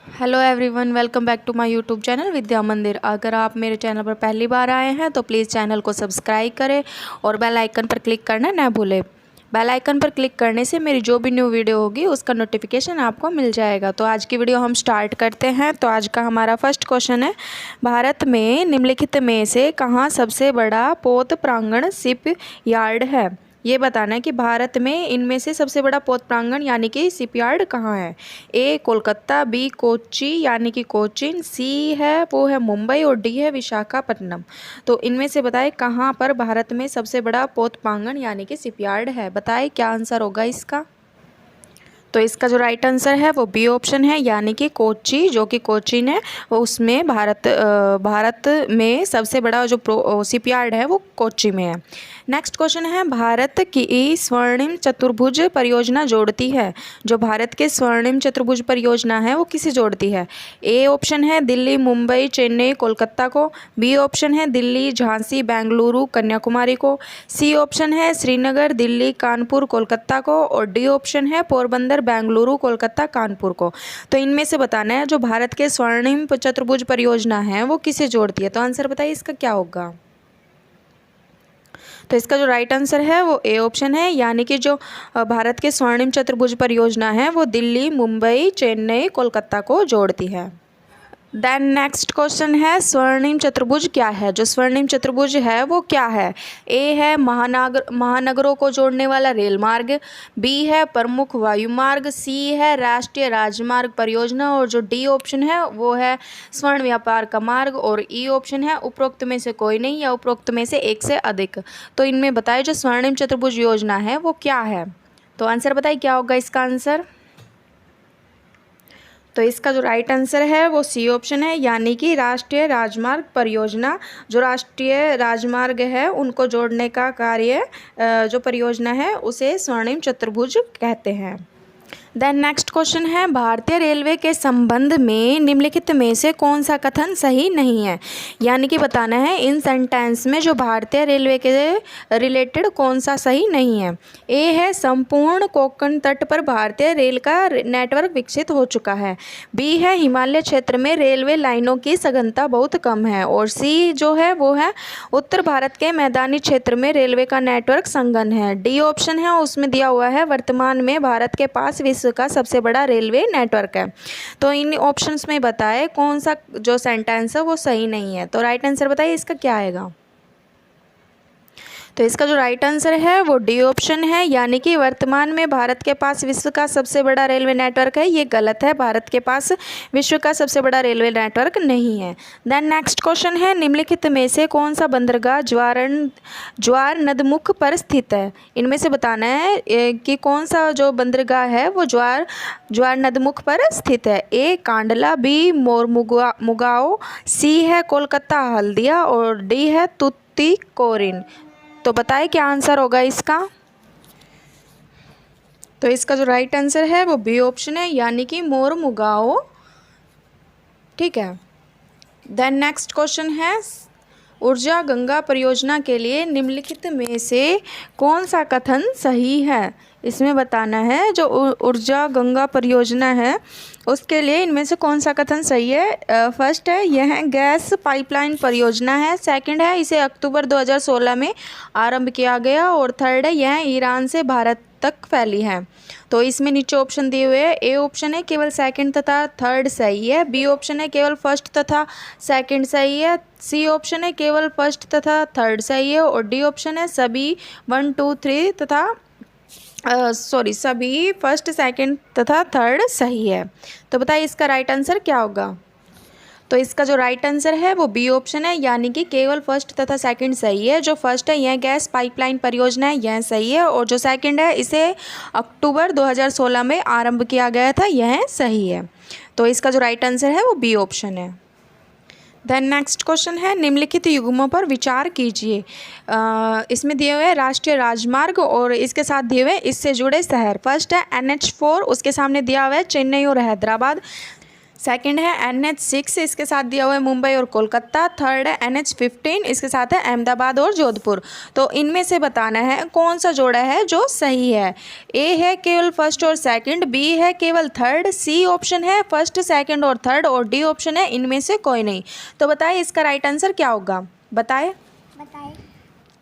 Hello everyone, welcome back to my YouTube channel Vidya Mandir. अगर आप मेरे चैनल पर पहली बार आए हैं तो प्लीज़ चैनल को सब्सक्राइब करें और बेल आइकन पर क्लिक करना ना भूलें। बेल आइकन पर क्लिक करने से मेरी जो भी न्यू वीडियो होगी उसका नोटिफिकेशन आपको मिल जाएगा। तो आज की वीडियो हम स्टार्ट करते हैं। तो आज का हमारा फर्स्ट क्वेश्चन है, भारत में निम्नलिखित में से कहाँ सबसे बड़ा पोत प्रांगण शिप यार्ड है। ये बताना है कि भारत में इनमें से सबसे बड़ा पोत प्रांगण यानी कि शिपयार्ड कहाँ है। ए कोलकाता, बी कोच्चि यानी कि कोचीन, सी है वो है मुंबई और डी है विशाखापट्टनम। तो इनमें से बताएं कहाँ पर भारत में सबसे बड़ा पोत प्रांगण यानी कि शिपयार्ड है। बताएं क्या आंसर होगा इसका। तो इसका जो राइट आंसर है वो बी ऑप्शन है यानी कि कोच्चि, जो कि कोचीन है वो उसमें भारत में सबसे बड़ा जो शिपयार्ड है वो कोच्चि में है। नेक्स्ट क्वेश्चन है, भारत की स्वर्णिम चतुर्भुज परियोजना जोड़ती है। जो भारत के स्वर्णिम चतुर्भुज परियोजना है वो किसे जोड़ती है। ए ऑप्शन है दिल्ली, मुंबई, चेन्नई, कोलकाता को। बी ऑप्शन है दिल्ली, झांसी, बेंगलुरु, कन्याकुमारी को। सी ऑप्शन है श्रीनगर, दिल्ली, कानपुर, कोलकाता को। और डी ऑप्शन है पोरबंदर, बेंगलुरु, कोलकाता, कानपुर को। तो इनमें से बताना है जो भारत के स्वर्णिम चतुर्भुज परियोजना है वो किसे जोड़ती है। तो आंसर बताइए इसका क्या होगा। तो इसका जो राइट आंसर है वो ए ऑप्शन है यानी कि जो भारत के स्वर्णिम चतुर्भुज परियोजना है वो दिल्ली, मुंबई, चेन्नई, कोलकाता को जोड़ती है। देन नेक्स्ट क्वेश्चन है, स्वर्णिम चतुर्भुज क्या है। जो स्वर्णिम चतुर्भुज है वो क्या है। ए है महानगरों को जोड़ने वाला रेल मार्ग, बी है प्रमुख वायु मार्ग, सी है राष्ट्रीय राजमार्ग परियोजना और जो डी ऑप्शन है वो है स्वर्ण व्यापार का मार्ग और ई ऑप्शन है उपरोक्त में से कोई नहीं या उपरोक्त में से एक से अधिक। तो इनमें बताइए जो स्वर्णिम चतुर्भुज योजना है वो क्या है। तो आंसर बताइए क्या होगा इसका आंसर। तो इसका जो राइट आंसर है वो सी ऑप्शन है यानी कि राष्ट्रीय राजमार्ग परियोजना। जो राष्ट्रीय राजमार्ग है उनको जोड़ने का कार्य जो परियोजना है उसे स्वर्णिम चतुर्भुज कहते हैं। देन नेक्स्ट क्वेश्चन है, भारतीय रेलवे के संबंध में निम्नलिखित में से कौन सा कथन सही नहीं है। यानी कि बताना है इन सेंटेंस में जो भारतीय रेलवे के रिलेटेड कौन सा सही नहीं है। ए है संपूर्ण कोंकण तट पर भारतीय रेल का नेटवर्क विकसित हो चुका है। बी है हिमालय क्षेत्र में रेलवे लाइनों की सघनता बहुत कम है। और सी जो है वो है उत्तर भारत के मैदानी क्षेत्र में रेलवे का नेटवर्क संघन है। डी ऑप्शन है उसमें दिया हुआ है वर्तमान में भारत के पास विश्व का सबसे बड़ा रेलवे नेटवर्क है। तो इन ऑप्शंस में बताएं कौन सा जो सेंटेंस है वो सही नहीं है। तो राइट आंसर बताइए इसका क्या आएगा। तो इसका जो राइट आंसर है वो डी ऑप्शन है यानी कि वर्तमान में भारत के पास विश्व का सबसे बड़ा रेलवे नेटवर्क है। ये गलत है, भारत के पास विश्व का सबसे बड़ा रेलवे नेटवर्क नहीं है। देन नेक्स्ट क्वेश्चन है, निम्नलिखित में से कौन सा बंदरगाह ज्वार नदमुख पर स्थित है। इनमें से बताना है कि कौन सा जो बंदरगाह है वो ज्वार नदमुख पर स्थित है। ए कांडला, बी मोरमुगाओ, सी है कोलकाता हल्दिया और डी है तुतीकोरिन। तो बताएं क्या आंसर होगा इसका। तो इसका जो राइट आंसर है वो बी ऑप्शन है यानी कि मोरमुगाओ। ठीक है। देन नेक्स्ट क्वेश्चन है, ऊर्जा गंगा परियोजना के लिए निम्नलिखित में से कौन सा कथन सही है। इसमें बताना है जो ऊर्जा गंगा परियोजना है उसके लिए इनमें से कौन सा कथन सही है। फर्स्ट है यह गैस पाइपलाइन परियोजना है। सेकंड है इसे अक्टूबर 2016 में आरंभ किया गया और थर्ड है यह ईरान से भारत तक फैली है। तो इसमें नीचे ऑप्शन दिए हुए हैं। ए ऑप्शन है केवल सेकंड तथा थर्ड सही है, बी ऑप्शन है केवल फर्स्ट तथा सेकंड सही है, सी ऑप्शन है केवल फर्स्ट तथा थर्ड सही है और डी ऑप्शन है सभी 1, 2, 3 तथा सभी फर्स्ट, सेकंड तथा थर्ड सही है। तो बताइए इसका राइट आंसर क्या होगा। तो इसका जो राइट आंसर है वो बी ऑप्शन है यानी कि केवल फर्स्ट तथा सेकंड सही है। जो फर्स्ट है यह गैस पाइपलाइन परियोजना है यह सही है और जो सेकंड है इसे अक्टूबर 2016 में आरंभ किया गया था यह सही है। तो इसका जो राइट आंसर है वो बी ऑप्शन है। देन नेक्स्ट क्वेश्चन है, निम्नलिखित युग्मों पर विचार कीजिए। इसमें दिए हुए राष्ट्रीय राजमार्ग और इसके साथ दिए हुए इससे जुड़े शहर। फर्स्ट है NH4, उसके सामने दिया हुआ है चेन्नई और हैदराबाद। सेकंड है NH6, इसके साथ दिया हुआ है मुंबई और कोलकाता। थर्ड है NH15, इसके साथ है अहमदाबाद और जोधपुर। तो इनमें से बताना है कौन सा जोड़ा है जो सही है। ए है केवल फर्स्ट और सेकंड, बी है केवल थर्ड, सी ऑप्शन है फर्स्ट सेकंड और थर्ड, और डी ऑप्शन है इनमें से कोई नहीं। तो बताइए इसका राइट आंसर क्या होगा, बताएं।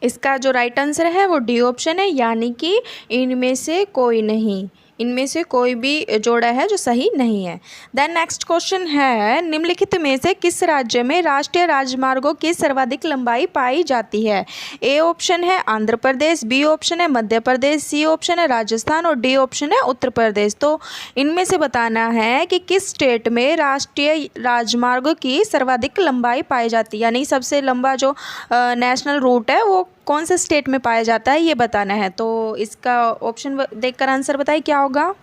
इसका जो राइट आंसर है वो डी ऑप्शन है, यानी कि इनमें से कोई नहीं, इनमें से कोई भी जोड़ा है जो सही नहीं है। देन नेक्स्ट क्वेश्चन है, निम्नलिखित में से किस राज्य में राष्ट्रीय राजमार्गों की सर्वाधिक लंबाई पाई जाती है। ए ऑप्शन है आंध्र प्रदेश, बी ऑप्शन है मध्य प्रदेश, सी ऑप्शन है राजस्थान और डी ऑप्शन है उत्तर प्रदेश। तो इनमें से बताना है कि किस स्टेट में राष्ट्रीय राजमार्गों की सर्वाधिक लंबाई पाई जाती है, यानी सबसे लंबा जो नेशनल रूट है वो कौन से स्टेट में पाया जाता है ये बताना है। तो इसका ऑप्शन देखकर आंसर बताइए क्या होगा।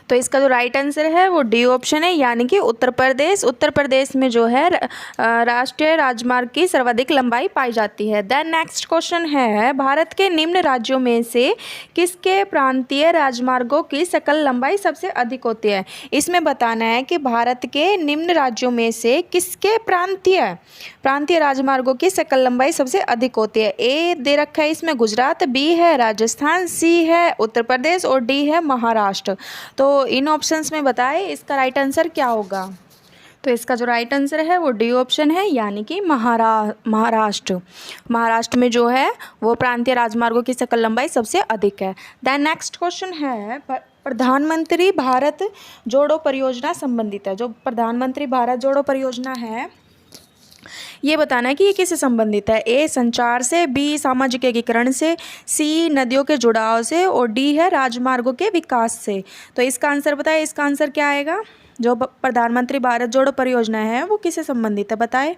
तो इसका जो राइट आंसर है वो डी ऑप्शन है, यानी कि उत्तर प्रदेश। उत्तर प्रदेश में जो है राष्ट्रीय राजमार्ग की सर्वाधिक लंबाई पाई जाती है। देन नेक्स्ट क्वेश्चन है, भारत के निम्न राज्यों में से किसके प्रांतीय राजमार्गों की सकल लंबाई सबसे अधिक होती है। इसमें बताना है कि भारत के निम्न राज्यों में से किसके प्रांतीय राजमार्गों की सकल लंबाई सबसे अधिक होती है। ए दे रखा है इसमें गुजरात, बी है राजस्थान, सी है उत्तर प्रदेश और डी है महाराष्ट्र। तो इन ऑप्शंस में बताएं इसका राइट आंसर क्या होगा। तो इसका जो राइट आंसर है वो डी ऑप्शन है, यानी कि महाराष्ट्र में जो है वो प्रांतीय राजमार्गों की सकल लंबाई सबसे अधिक है। देन नेक्स्ट क्वेश्चन है, प्रधानमंत्री भारत जोड़ो परियोजना संबंधित है। जो प्रधानमंत्री भारत जोड़ो परियोजना है ये बताना है कि ये किससे संबंधित है। ए संचार से, बी सामाजिक एकीकरण से, सी नदियों के जुड़ाव से और डी है राजमार्गों के विकास से। तो इसका आंसर बताएं, इसका आंसर क्या आएगा। जो प्रधानमंत्री भारत जोड़ो परियोजना है वो किससे संबंधित है बताएं।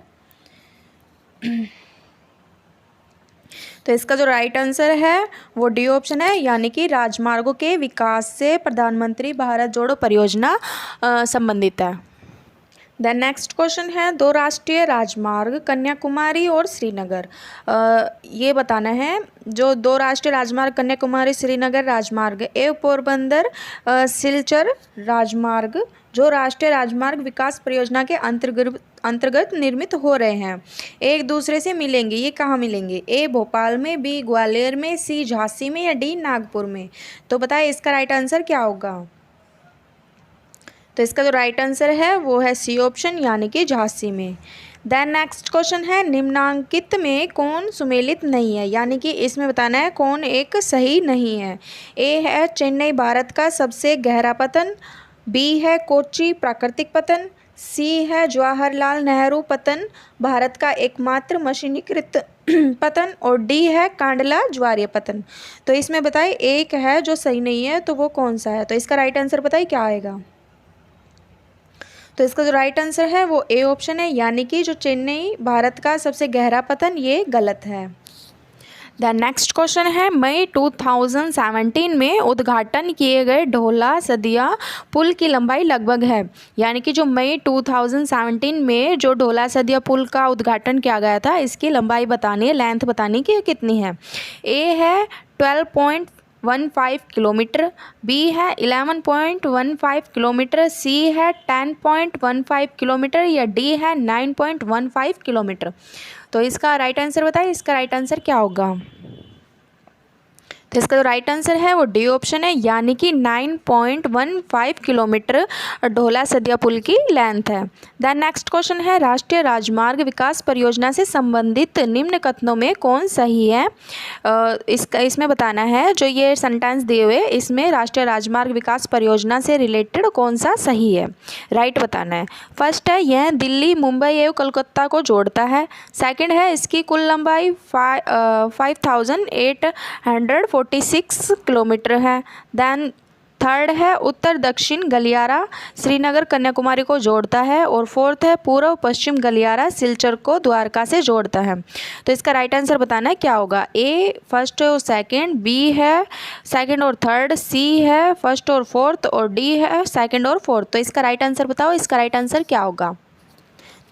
तो इसका जो राइट आंसर है वो डी ऑप्शन है, यानी कि राजमार्गों के विकास से प्रधानमंत्री भारत जोड़ो परियोजना संबंधित है। देन नेक्स्ट क्वेश्चन है, दो राष्ट्रीय राजमार्ग कन्याकुमारी और श्रीनगर, ये बताना है। जो दो राष्ट्रीय राजमार्ग कन्याकुमारी श्रीनगर राजमार्ग, ए पोरबंदर सिलचर राजमार्ग जो राष्ट्रीय राजमार्ग विकास परियोजना के अंतर्गत निर्मित हो रहे हैं, एक दूसरे से मिलेंगे। ये कहाँ मिलेंगे। ए भोपाल में, बी ग्वालियर में, सी झांसी में या डी नागपुर में। तो बताइए इसका राइट आंसर क्या होगा। तो इसका जो राइट आंसर है वो है सी ऑप्शन, यानी कि झांसी में। देन नेक्स्ट क्वेश्चन है, निम्नांकित में कौन सुमेलित नहीं है, यानी कि इसमें बताना है कौन एक सही नहीं है। ए है चेन्नई भारत का सबसे गहरा पतन, बी है कोच्चि प्राकृतिक पतन, सी है जवाहरलाल नेहरू पतन भारत का एकमात्र मशीनीकृत पतन और डी है कांडला ज्वारीय पतन। तो इसमें बताइए एक है जो सही नहीं है, तो वो कौन सा है। तो इसका राइट आंसर बताइए क्या आएगा। तो इसका जो राइट आंसर है वो ए ऑप्शन है, यानी कि जो चेन्नई भारत का सबसे गहरा पतन ये गलत है। द नेक्स्ट क्वेश्चन है, मई 2017 में उद्घाटन किए गए ढोला सदिया पुल की लंबाई लगभग है, यानी कि जो मई 2017 में जो ढोला सदिया पुल का उद्घाटन किया गया था इसकी लंबाई बतानी है, लेंथ बतानी कि कितनी है। ए है 12.15 किलोमीटर, बी है 11.15 किलोमीटर, सी है 10.15 किलोमीटर या डी है 9.15 किलोमीटर। तो इसका राइट आंसर बताइए, इसका राइट आंसर क्या होगा। तो इसका जो राइट आंसर है वो डी ऑप्शन है, यानी कि 9.15 किलोमीटर ढोला सदिया पुल की लेंथ है। दैन नेक्स्ट क्वेश्चन है, राष्ट्रीय राजमार्ग विकास परियोजना से संबंधित निम्न कथनों में कौन सही है। इसमें बताना है जो ये सेंटेंस दिए हुए इसमें राष्ट्रीय राजमार्ग विकास परियोजना से रिलेटेड कौन सा सही है, राइट बताना है। फर्स्ट है यह दिल्ली, मुंबई एवं कोलकाता को जोड़ता है। सेकंड है इसकी कुल लंबाई 5846 किलोमीटर है। देन थर्ड है उत्तर दक्षिण गलियारा श्रीनगर कन्याकुमारी को जोड़ता है। और फोर्थ है पूर्व पश्चिम गलियारा सिलचर को द्वारका से जोड़ता है। तो इसका राइट आंसर बताना है क्या होगा। ए फर्स्ट और सेकंड, बी है सेकंड और थर्ड, सी है फर्स्ट और फोर्थ और डी है सेकंड और फोर्थ। तो इसका राइट आंसर बताओ, इसका राइट आंसर क्या होगा।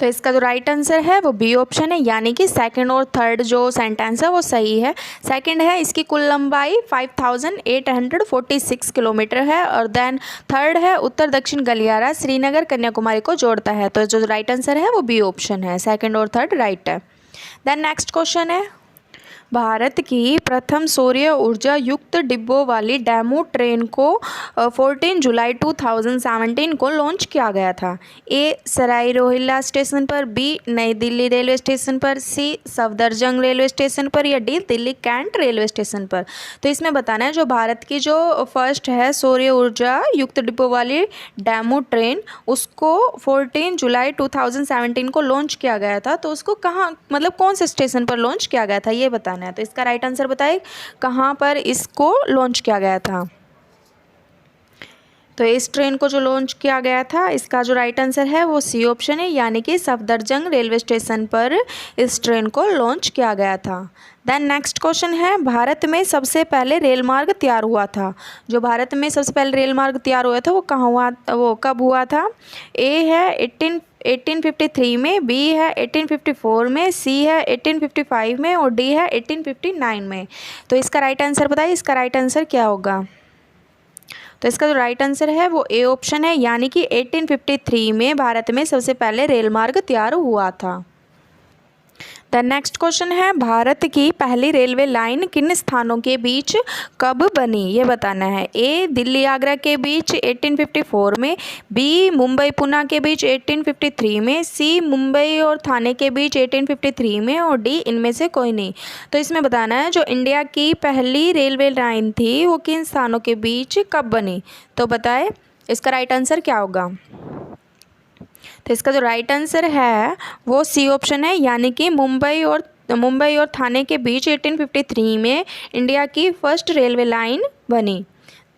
तो इसका जो राइट आंसर है वो बी ऑप्शन है, यानी कि सेकंड और थर्ड जो सेंटेंस है वो सही है। सेकंड है इसकी कुल लंबाई 5846 किलोमीटर है, और देन थर्ड है उत्तर दक्षिण गलियारा श्रीनगर कन्याकुमारी को जोड़ता है। तो जो राइट आंसर है वो बी ऑप्शन है, सेकंड और थर्ड राइट है। देन नेक्स्ट क्वेश्चन है, भारत की प्रथम सौर ऊर्जा युक्त डिब्बों वाली डेमू ट्रेन को 14 जुलाई 2017 को लॉन्च किया गया था। ए सराय रोहिल्ला स्टेशन पर, बी नई दिल्ली रेलवे स्टेशन पर, सी सफदरजंग रेलवे स्टेशन पर, या डी दिल्ली कैंट रेलवे स्टेशन पर। तो इसमें बताना है जो भारत की जो फर्स्ट है सौर ऊर्जा युक्त डिब्बों वाली डेमू ट्रेन, उसको 14 जुलाई 2017 को लॉन्च किया गया था। तो उसको कहाँ, मतलब कौन से स्टेशन पर लॉन्च किया गया था ये बताना है। तो इसका राइट आंसर बताइए कहाँ पर इसको लॉन्च किया गया था। तो इस ट्रेन को जो लॉन्च किया गया था, इसका जो राइट आंसर है वो सी ऑप्शन है, यानी कि सफदरजंग रेलवे स्टेशन पर इस ट्रेन को लॉन्च किया गया था। देन नेक्स्ट क्वेश्चन है, भारत में सबसे पहले रेल मार्ग तैयार हुआ था। जो भारत में सबसे पहले रेल मार्ग तैयार हुआ था वो कहाँ हुआ, वो कब हुआ था। ए है 1853 में, बी है 1854 में, सी है 1855 में, और डी है 1859 में। तो इसका राइट आंसर बताइए, इसका राइट आंसर क्या होगा। तो इसका जो राइट आंसर है वो ए ऑप्शन है, यानी कि 1853 में भारत में सबसे पहले रेल मार्ग तैयार हुआ था। द नेक्स्ट क्वेश्चन है, भारत की पहली रेलवे लाइन किन स्थानों के बीच कब बनी, ये बताना है। ए दिल्ली आगरा के बीच 1854 में, बी मुंबई पुणे के बीच 1853 में, सी मुंबई और थाने के बीच 1853 में, और डी इनमें से कोई नहीं। तो इसमें बताना है जो इंडिया की पहली रेलवे लाइन थी वो किन स्थानों के बीच कब बनी। तो बताए इसका राइट आंसर क्या होगा। तो इसका जो राइट आंसर है वो सी ऑप्शन है, यानी कि मुंबई और थाने के बीच 1853 में इंडिया की फर्स्ट रेलवे लाइन बनी।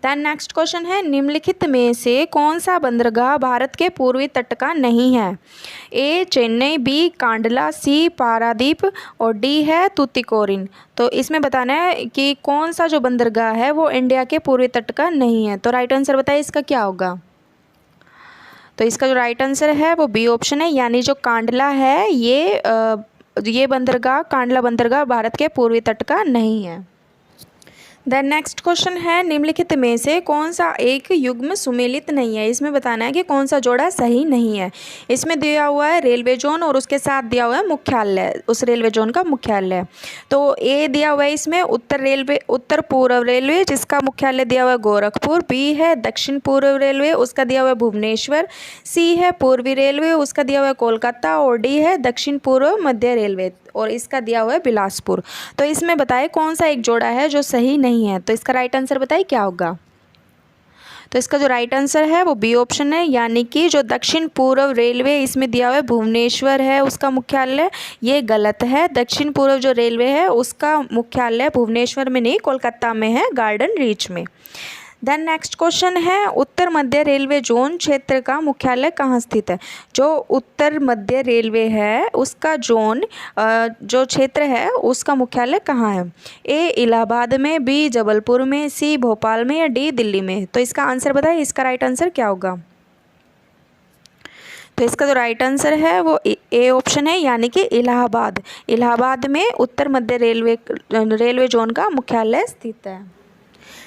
दैन नेक्स्ट क्वेश्चन है, निम्नलिखित में से कौन सा बंदरगाह भारत के पूर्वी तट का नहीं है। ए चेन्नई, बी कांडला, सी पारादीप, और डी है तूतीकोरिन। तो इसमें बताना है कि कौन सा जो बंदरगाह है वो इंडिया के पूर्वी तट का नहीं है। तो राइट आंसर बताइए इसका क्या होगा। तो इसका जो राइट आंसर है वो बी ऑप्शन है, यानी जो कांडला है ये बंदरगाह, कांडला बंदरगाह भारत के पूर्वी तट का नहीं है। देन नेक्स्ट क्वेश्चन है, निम्नलिखित में से कौन सा एक युग्म सुमेलित नहीं है। इसमें बताना है कि कौन सा जोड़ा सही नहीं है। इसमें दिया हुआ है रेलवे जोन और उसके साथ दिया हुआ है मुख्यालय, उस रेलवे जोन का मुख्यालय। तो ए दिया हुआ है इसमें उत्तर पूर्व रेलवे जिसका मुख्यालय दिया हुआ है गोरखपुर, बी है दक्षिण पूर्व रेलवे उसका दिया हुआ है भुवनेश्वर, सी है पूर्वी रेलवे उसका दिया हुआ है कोलकाता, और डी है दक्षिण पूर्व मध्य रेलवे और इसका दिया हुआ है बिलासपुर। तो इसमें बताए कौन सा एक जोड़ा है जो सही नहीं है। तो इसका राइट आंसर बताइए क्या होगा। तो इसका जो राइट आंसर है वो बी ऑप्शन है, यानी कि जो दक्षिण पूर्व रेलवे इसमें दिया हुआ है भुवनेश्वर है उसका मुख्यालय, ये गलत है। दक्षिण पूर्व जो रेलवे है उसका मुख्यालय भुवनेश्वर में नहीं कोलकाता में है, गार्डन रीच में। देन नेक्स्ट क्वेश्चन है, उत्तर मध्य रेलवे जोन क्षेत्र का मुख्यालय कहाँ स्थित है। जो उत्तर मध्य रेलवे है उसका जोन जो क्षेत्र है उसका मुख्यालय कहाँ है। ए इलाहाबाद में, बी जबलपुर में, सी भोपाल में, या डी दिल्ली में। तो इसका आंसर बताइए, इसका राइट आंसर क्या होगा। तो इसका जो राइट आंसर है वो ए ऑप्शन है, यानी कि इलाहाबाद में उत्तर मध्य रेलवे जोन का मुख्यालय स्थित है।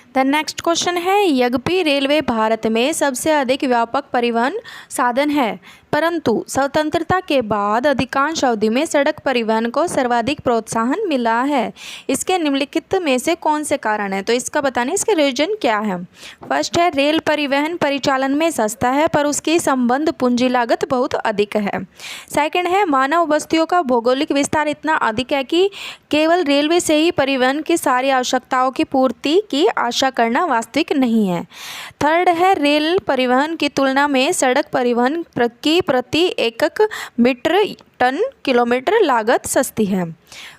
द नेक्स्ट क्वेश्चन है, यद्यपि रेलवे भारत में सबसे अधिक व्यापक परिवहन साधन है, परंतु स्वतंत्रता के बाद अधिकांश अवधि में सड़क परिवहन को सर्वाधिक प्रोत्साहन मिला है। इसके निम्नलिखित में से कौन से कारण है। तो इसका बताने इसके रीजन क्या है। फर्स्ट है, रेल परिवहन परिचालन में सस्ता है पर उसकी संबंध पूंजी लागत बहुत अधिक है। सेकंड है, मानव बस्तियों का भौगोलिक विस्तार इतना अधिक है कि केवल रेलवे से ही परिवहन की सारी आवश्यकताओं की पूर्ति की आशा करना वास्तविक नहीं है। थर्ड है, रेल परिवहन की तुलना में सड़क परिवहन की प्रति एकक मीटर टन किलोमीटर लागत सस्ती है।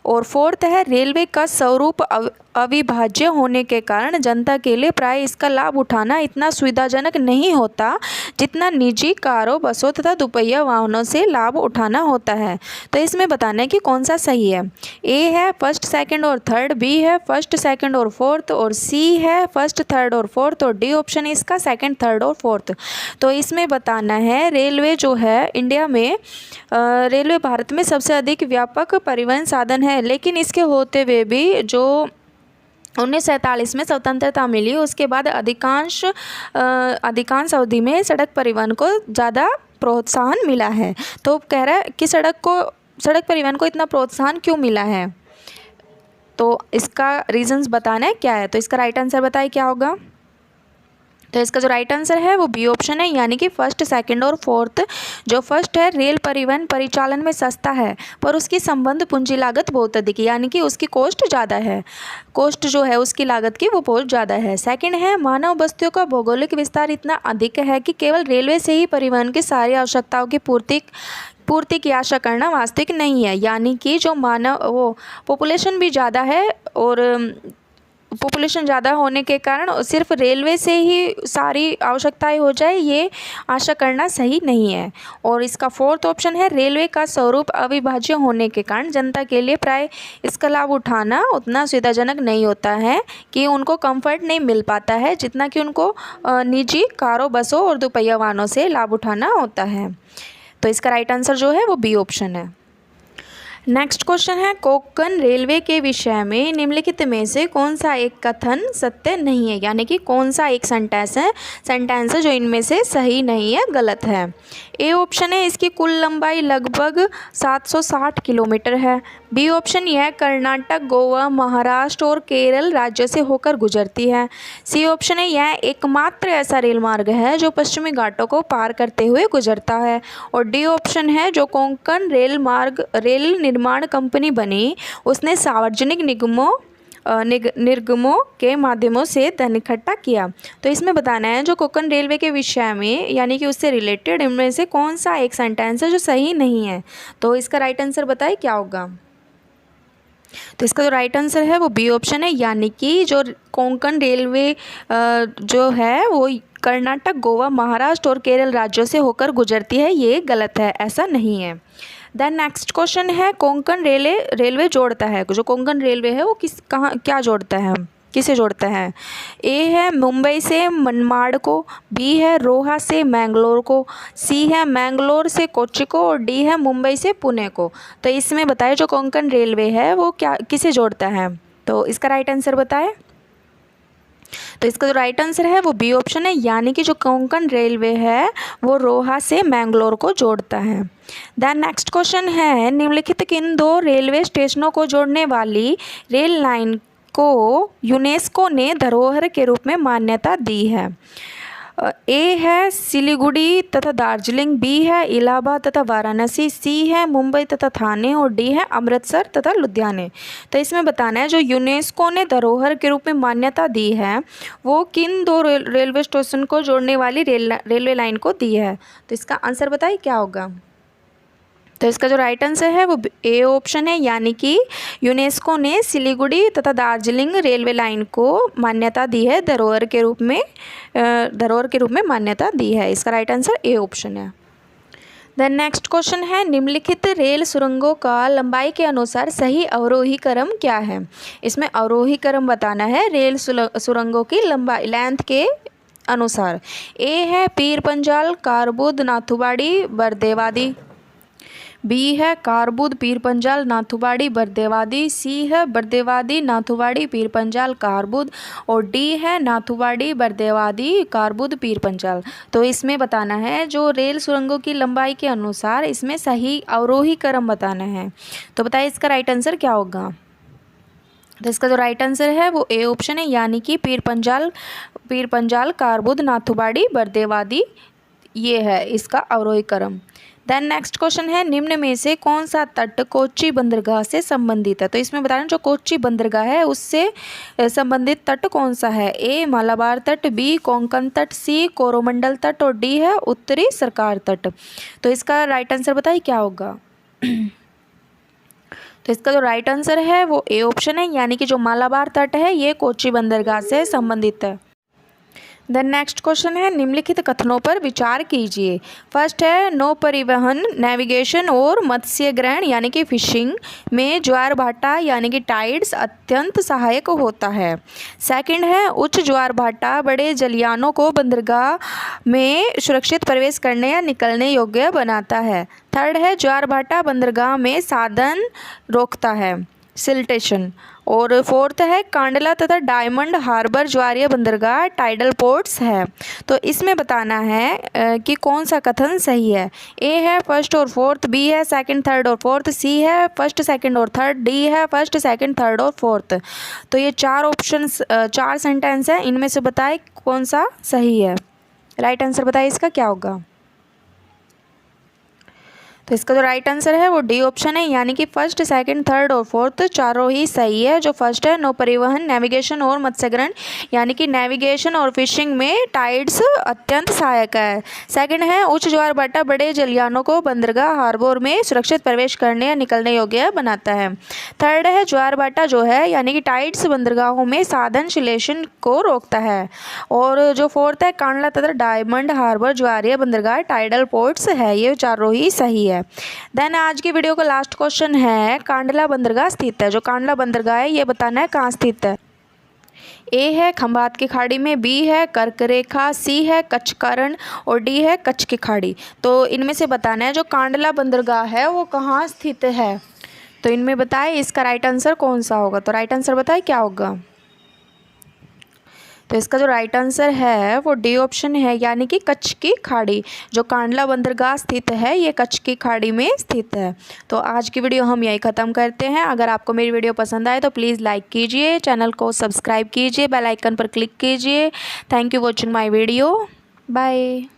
और फोर्थ है रेलवे का स्वरूप अविभाज्य होने के कारण जनता के लिए प्राय इसका लाभ उठाना इतना सुविधाजनक नहीं होता जितना निजी कारों, बसों तथा दोपहिया वाहनों से लाभ उठाना होता है। तो इसमें बताना है कि कौन सा सही है। ए है फर्स्ट, सेकंड और थर्ड, बी है फर्स्ट, सेकंड और फोर्थ, और सी है फर्स्ट, थर्ड और फोर्थ, और डी ऑप्शन है इसका सेकंड, थर्ड और फोर्थ। तो इसमें बताना है रेलवे जो है इंडिया में रेलवे भारत में सबसे अधिक व्यापक परिवहन साधन है, लेकिन इसके होते हुए भी जो 1947 में स्वतंत्रता मिली उसके बाद अधिकांश अवधि में सड़क परिवहन को ज़्यादा प्रोत्साहन मिला है। तो कह रहा है कि सड़क परिवहन को इतना प्रोत्साहन क्यों मिला है, तो इसका रीजंस बताना है क्या है। तो इसका राइट आंसर बताइए क्या होगा। तो इसका जो राइट आंसर है वो बी ऑप्शन है, यानी कि फर्स्ट, सेकंड और फोर्थ। जो फर्स्ट है रेल परिवहन परिचालन में सस्ता है पर उसकी संबंध पूंजी लागत बहुत अधिक है, यानी कि उसकी कॉस्ट ज़्यादा है, कॉस्ट जो है उसकी लागत की वो बहुत ज़्यादा है। सेकंड है मानव बस्तियों का भौगोलिक विस्तार इतना अधिक है कि केवल रेलवे से ही परिवहन की सारी आवश्यकताओं की पूर्ति की आशा करना वास्तविक नहीं है, यानी कि जो पॉपुलेशन भी ज़्यादा है और पॉपुलेशन ज़्यादा होने के कारण सिर्फ रेलवे से ही सारी आवश्यकताएं हो जाए ये आशा करना सही नहीं है। और इसका फोर्थ ऑप्शन है रेलवे का स्वरूप अविभाज्य होने के कारण जनता के लिए प्राय इसका लाभ उठाना उतना सुविधाजनक नहीं होता है कि उनको कंफर्ट नहीं मिल पाता है जितना कि उनको निजी कारों, बसों और दोपहिया वाहनों से लाभ उठाना होता है। तो इसका राइट आंसर जो है वो बी ऑप्शन है। नेक्स्ट क्वेश्चन है कोंकण रेलवे के विषय में निम्नलिखित में से कौन सा एक कथन सत्य नहीं है, यानी कि कौन सा एक सेंटेंस है जो इनमें से सही नहीं है, गलत है। ए ऑप्शन है इसकी कुल लंबाई लगभग 760 किलोमीटर है। बी ऑप्शन यह कर्नाटक, गोवा, महाराष्ट्र और केरल राज्यों से होकर गुजरती है। सी ऑप्शन है यह एकमात्र ऐसा रेल मार्ग है जो पश्चिमी घाटों को पार करते हुए गुजरता है। और डी ऑप्शन है जो कोंकण रेल निर्माण कंपनी बनी उसने सार्वजनिक निर्गमों के माध्यमों से धन इकट्ठा किया। तो इसमें बताना है जो कोंकण रेलवे के विषय में यानी कि उससे रिलेटेड इनमें से कौन सा एक सेंटेंस है जो सही नहीं है। तो इसका राइट आंसर बताइए क्या होगा। तो इसका जो राइट आंसर है वो बी ऑप्शन है, यानी कि जो कोंकण रेलवे जो है वो कर्नाटक, गोवा, महाराष्ट्र और केरल राज्यों से होकर गुजरती है, ये गलत है, ऐसा नहीं है। देन नेक्स्ट क्वेश्चन है कोंकण रेलवे जोड़ता है, जो कोंकण रेलवे है वो क्या जोड़ता है, किसे जोड़ता है। ए है मुंबई से मनमाड़ को, बी है रोहा से मैंगलोर को, सी है मैंगलोर से कोच्चि को, और डी है मुंबई से पुणे को। तो इसमें बताए जो कोंकण रेलवे है वो किसे जोड़ता है। तो इसका राइट आंसर बताए। तो इसका जो राइट आंसर है वो बी ऑप्शन है, यानी कि जो कोंकण रेलवे है वो रोहा से मैंगलोर को जोड़ता है। देन नेक्स्ट क्वेश्चन है निम्नलिखित किन दो रेलवे स्टेशनों को जोड़ने वाली रेल लाइन को यूनेस्को ने धरोहर के रूप में मान्यता दी है। ए है सिलीगुड़ी तथा दार्जिलिंग, बी है इलाहाबाद तथा वाराणसी, सी है मुंबई तथा थाने, और डी है अमृतसर तथा लुधियाने। तो इसमें बताना है जो यूनेस्को ने धरोहर के रूप में मान्यता दी है वो किन दो रेलवे स्टेशन को जोड़ने वाली रेलवे लाइन को दी है। तो इसका आंसर बताइए क्या होगा। तो इसका जो राइट आंसर है वो ए ऑप्शन है, यानी कि यूनेस्को ने सिलीगुड़ी तथा दार्जिलिंग रेलवे लाइन को मान्यता दी है, धरोहर के रूप में मान्यता दी है। इसका राइट आंसर ए ऑप्शन है। देन नेक्स्ट क्वेश्चन है निम्नलिखित रेल सुरंगों का लंबाई के अनुसार सही अवरोही क्रम क्या है। इसमें अवरोही क्रम बताना है रेल सुरंगों की लंबाई लेंथ के अनुसार। ए है पीर पंजाल, कारबुद, नाथुवाड़ी, बरदेवादी, बी है कारबुद, पीर पंजाल, नाथुवाड़ी, बरदेवादी, सी है बरदेवादी, नाथुवाड़ी, पीर पंजाल, कारबुद, और डी है नाथुवाड़ी, बरदेवादी, कारबुद, पीर पंजाल। तो इसमें बताना है जो रेल सुरंगों की लंबाई के अनुसार इसमें सही अवरोही क्रम बताना है। तो बताइए इसका राइट आंसर क्या होगा। तो इसका जो राइट आंसर है वो ए ऑप्शन है, यानी कि पीर पंजाल, कारबुद, नाथुवाड़ी, बरदेवादी, ये है इसका अवरोही क्रम। देन नेक्स्ट क्वेश्चन है निम्न में से कौन सा तट कोच्चि बंदरगाह से संबंधित है। तो इसमें बताना जो कोच्चि बंदरगाह है उससे संबंधित तट कौन सा है। ए मालाबार तट, बी कोंकण तट, सी कोरोमंडल तट, और डी है उत्तरी सरकार तट। तो इसका राइट आंसर बताइए क्या होगा। तो इसका जो राइट आंसर है वो ए ऑप्शन है, यानी कि जो मालाबार तट है ये कोच्चि बंदरगाह से संबंधित है। देन नेक्स्ट क्वेश्चन है, निम्नलिखित कथनों पर विचार कीजिए। फर्स्ट है, नौ परिवहन, नेविगेशन और मत्स्य ग्रहण यानी कि फिशिंग में ज्वार भाटा यानी कि टाइड्स अत्यंत सहायक होता है। सेकंड है, उच्च ज्वार भाटा बड़े जलयानों को बंदरगाह में सुरक्षित प्रवेश करने या निकलने योग्य बनाता है। थर्ड है, ज्वार भाटा बंदरगाह में साधन रोकता है, सिल्टेशन। और फोर्थ है, कांडला तथा डायमंड हार्बर ज्वारीय बंदरगाह टाइडल पोर्ट्स है। तो इसमें बताना है कि कौन सा कथन सही है। ए है फर्स्ट और फोर्थ, बी है सेकंड थर्ड और फोर्थ, सी है फर्स्ट सेकंड और थर्ड, डी है फर्स्ट सेकंड थर्ड और फोर्थ। तो ये चार ऑप्शंस, चार सेंटेंस है, इनमें से बताए कौन सा सही है। राइट आंसर बताइए इसका क्या होगा। तो इसका जो राइट आंसर है वो डी ऑप्शन है, यानी कि फर्स्ट सेकंड थर्ड और फोर्थ चारों ही सही है। जो फर्स्ट है, नौ परिवहन, नेविगेशन और मत्स्यग्रहण यानी कि नेविगेशन और फिशिंग में टाइड्स अत्यंत सहायक है। सेकंड है, उच्च ज्वार भाटा बड़े जलयानों को बंदरगाह हार्बर में सुरक्षित प्रवेश करने या निकलने योग्य बनाता है। थर्ड है, ज्वार भाटा जो है यानी कि टाइड्स बंदरगाहों में साधन सिलेशन को रोकता है। और जो फोर्थ है, कांडला तथा डायमंड हार्बर ज्वारीय बंदरगाह टाइडल पोर्ट्स है। ये चारों ही सही है। देन आज की वीडियो का लास्ट क्वेश्चन है, कांडला बंदरगाह स्थित है। जो कांडला बंदरगाह है ये बताना है कहाँ स्थित है। ए है खंभात की खाड़ी में, बी है कर्क रेखा, सी है कच्छकरण और डी है कच्छ की खाड़ी। तो इनमें से बताना है जो कांडला बंदरगाह है वो कहाँ स्थित है। तो इनमें बताए इसका राइट आंसर कौन सा होगा। तो राइट आंसर बताए क्या होगा। तो इसका जो राइट आंसर है वो डी ऑप्शन है, यानी कि कच्छ की खाड़ी। जो कांडला बंदरगाह स्थित है ये कच्छ की खाड़ी में स्थित है। तो आज की वीडियो हम यही ख़त्म करते हैं। अगर आपको मेरी वीडियो पसंद आए तो प्लीज़ लाइक कीजिए, चैनल को सब्सक्राइब कीजिए, बेल आइकन पर क्लिक कीजिए। Thank you watching my video. Bye.